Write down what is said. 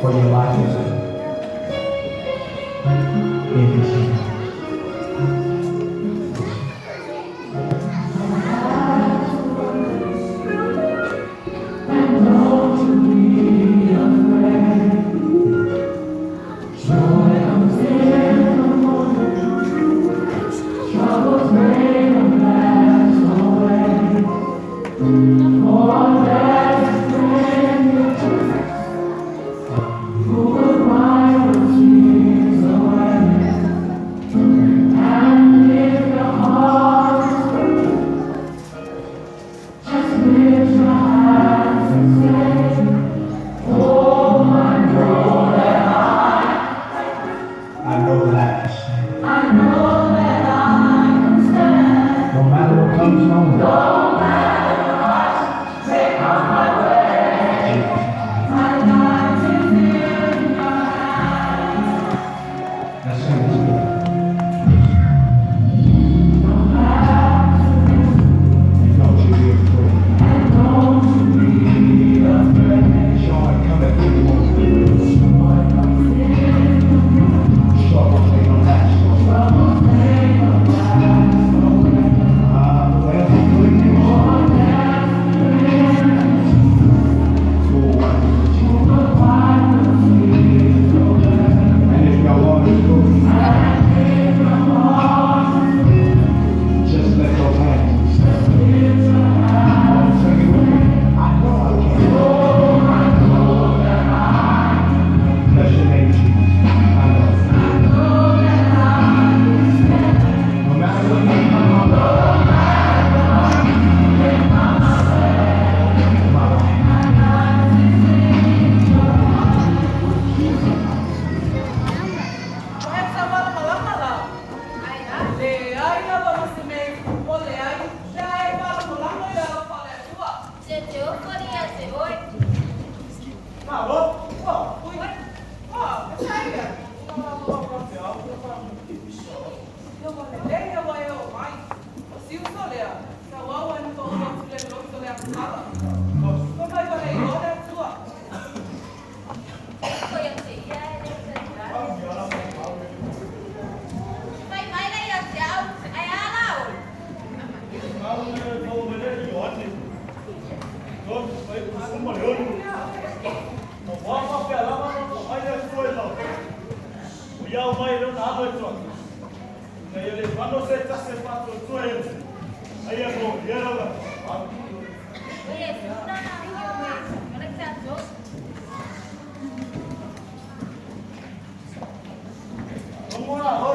for your life in His hand. I know that I can stand. I know that I can stand. No matter what comes my way. No matter what may come my way. My life is in your hands. Let's sing this together. And don't you be afraid. And don't you be afraid. Joy cometh in the morning. Joy comes in the morning. Trouble ain't gonna last long. Trouble ain't gonna last long. Well, bring more than full wine with Jesus. And if your heart is broken, just let those hands stand. Sing it with me. I know I can. Bless your name, Jesus. I know. No matter what may come my way. My life. Vamos lá,